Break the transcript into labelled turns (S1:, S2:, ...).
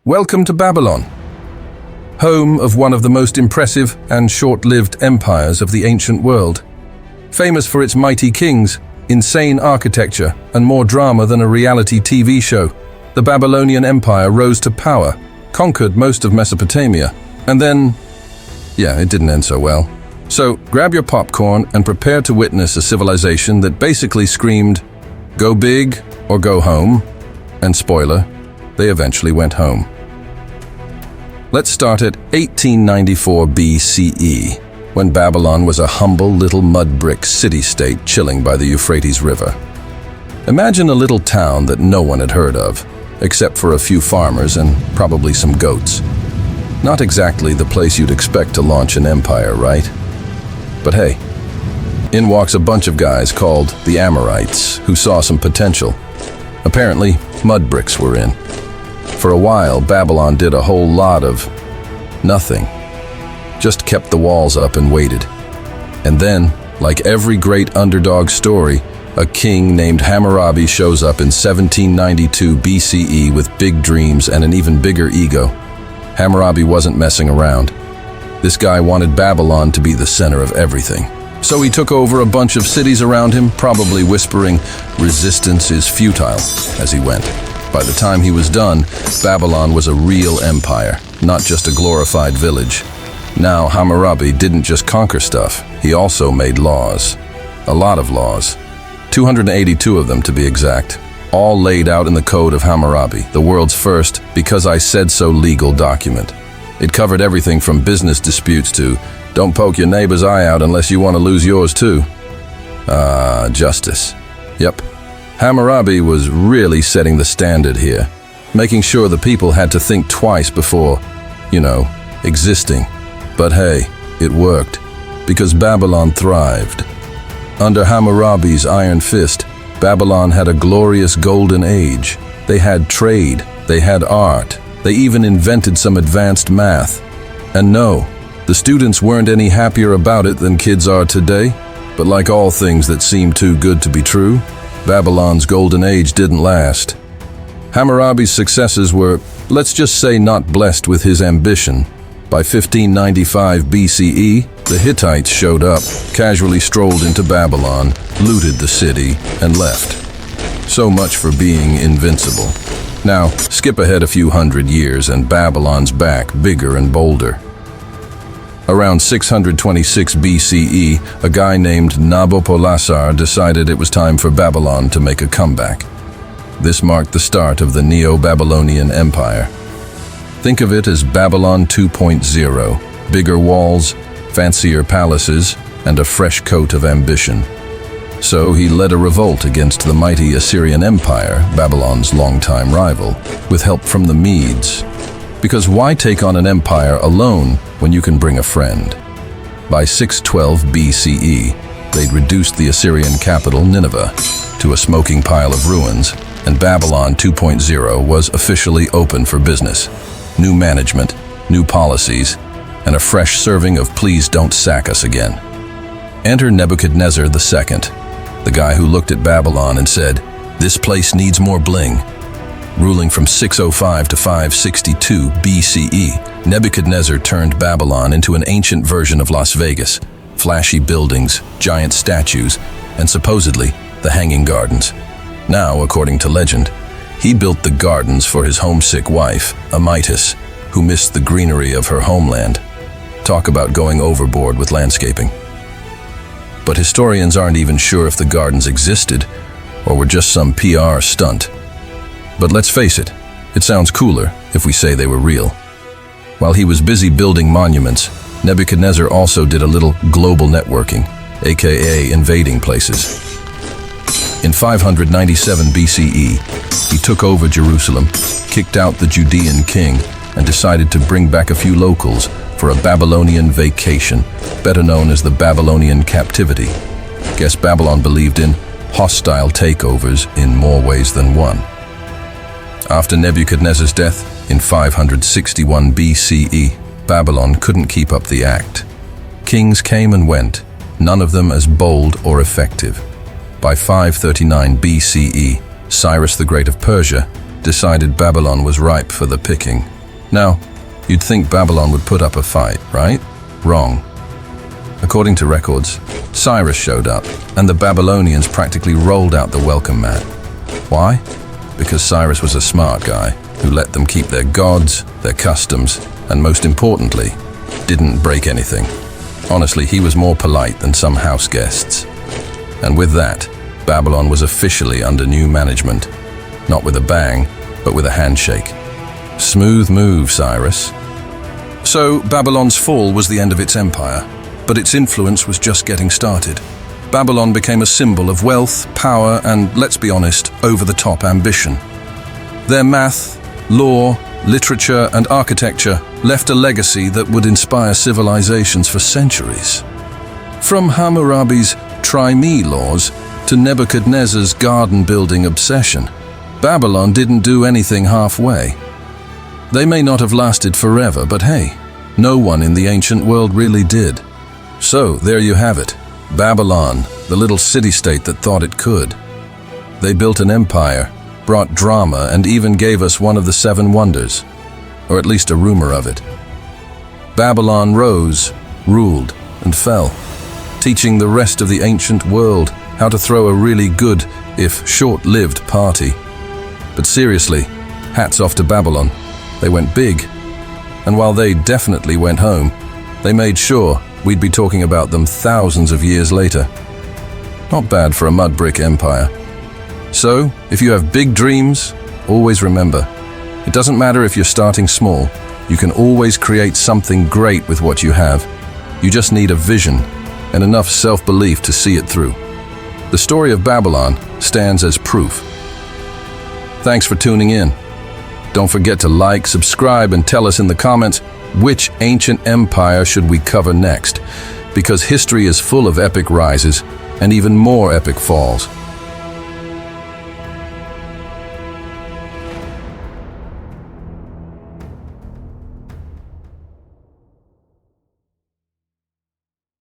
S1: Welcome to Babylon, home of one of the most impressive and short-lived empires of the ancient world. Famous for its mighty kings, insane architecture, and more drama than a reality TV show, the Babylonian Empire rose to power, conquered most of Mesopotamia, and then, it didn't end so well. So grab your popcorn and prepare to witness a civilization that basically screamed, "Go big or go home," and spoiler, they eventually went home. Let's start at 1894 BCE, when Babylon was a humble little mud brick city-state chilling by the Euphrates River. Imagine a little town that no one had heard of, except for a few farmers and probably some goats. Not exactly the place you'd expect to launch an empire, right? But hey, in walks a bunch of guys called the Amorites, who saw some potential. Apparently, mud bricks were in. For a while, Babylon did a whole lot of nothing. Just kept the walls up and waited. And then, like every great underdog story, a king named Hammurabi shows up in 1792 BCE with big dreams and an even bigger ego. Hammurabi wasn't messing around. This guy wanted Babylon to be the center of everything. So he took over a bunch of cities around him, probably whispering, "Resistance is futile," as he went. By the time he was done, Babylon was a real empire, not just a glorified village. Now, Hammurabi didn't just conquer stuff, he also made laws. A lot of laws. 282 of them to be exact. All laid out in the Code of Hammurabi, the world's first "because I said so" legal document. It covered everything from business disputes to "don't poke your neighbor's eye out unless you want to lose yours too." Justice. Yep. Hammurabi was really setting the standard here, making sure the people had to think twice before, existing. But hey, it worked, because Babylon thrived. Under Hammurabi's iron fist, Babylon had a glorious golden age. They had trade, they had art, they even invented some advanced math. And no, the students weren't any happier about it than kids are today. But like all things that seem too good to be true, Babylon's golden age didn't last. Hammurabi's successors were, let's just say, not blessed with his ambition. By 1595 BCE, the Hittites showed up, casually strolled into Babylon, looted the city, and left. So much for being invincible. Now, skip ahead a few hundred years and Babylon's back, bigger and bolder. Around 626 BCE, a guy named Nabopolassar decided it was time for Babylon to make a comeback. This marked the start of the Neo-Babylonian Empire. Think of it as Babylon 2.0, bigger walls, fancier palaces, and a fresh coat of ambition. So he led a revolt against the mighty Assyrian Empire, Babylon's longtime rival, with help from the Medes. Because why take on an empire alone when you can bring a friend? By 612 BCE, they'd reduced the Assyrian capital, Nineveh, to a smoking pile of ruins, and Babylon 2.0 was officially open for business. New management, new policies, and a fresh serving of "please don't sack us again." Enter Nebuchadnezzar II, the guy who looked at Babylon and said, "This place needs more bling." Ruling from 605 to 562 BCE, Nebuchadnezzar turned Babylon into an ancient version of Las Vegas. Flashy buildings, giant statues, and supposedly the Hanging Gardens. Now, according to legend, he built the gardens for his homesick wife, Amytis, who missed the greenery of her homeland. Talk about going overboard with landscaping. But historians aren't even sure if the gardens existed or were just some PR stunt. But let's face it, it sounds cooler if we say they were real. While he was busy building monuments, Nebuchadnezzar also did a little global networking, aka invading places. In 597 BCE, he took over Jerusalem, kicked out the Judean king, and decided to bring back a few locals for a Babylonian vacation, better known as the Babylonian captivity. Guess Babylon believed in hostile takeovers in more ways than one. After Nebuchadnezzar's death in 561 BCE, Babylon couldn't keep up the act. Kings came and went, none of them as bold or effective. By 539 BCE, Cyrus the Great of Persia decided Babylon was ripe for the picking. Now, you'd think Babylon would put up a fight, right? Wrong. According to records, Cyrus showed up, and the Babylonians practically rolled out the welcome mat. Why? Because Cyrus was a smart guy who let them keep their gods, their customs, and most importantly, didn't break anything. Honestly, he was more polite than some house guests. And with that, Babylon was officially under new management. Not with a bang, but with a handshake. Smooth move, Cyrus. So, Babylon's fall was the end of its empire, but its influence was just getting started. Babylon became a symbol of wealth, power, and, let's be honest, over-the-top ambition. Their math, law, literature, and architecture left a legacy that would inspire civilizations for centuries. From Hammurabi's try-me laws to Nebuchadnezzar's garden-building obsession, Babylon didn't do anything halfway. They may not have lasted forever, but hey, no one in the ancient world really did. So, there you have it. Babylon, the little city-state that thought it could. They built an empire, brought drama, and even gave us one of the 7 wonders, or at least a rumor of it. Babylon rose, ruled, and fell, teaching the rest of the ancient world how to throw a really good, if short-lived, party. But seriously, hats off to Babylon. They went big, and while they definitely went home, they made sure we'd be talking about them thousands of years later. Not bad for a mud brick empire. So, if you have big dreams, always remember, it doesn't matter if you're starting small, you can always create something great with what you have. You just need a vision and enough self-belief to see it through. The story of Babylon stands as proof. Thanks for tuning in. Don't forget to like, subscribe, and tell us in the comments which ancient empire should we cover next, because history is full of epic rises and even more epic falls.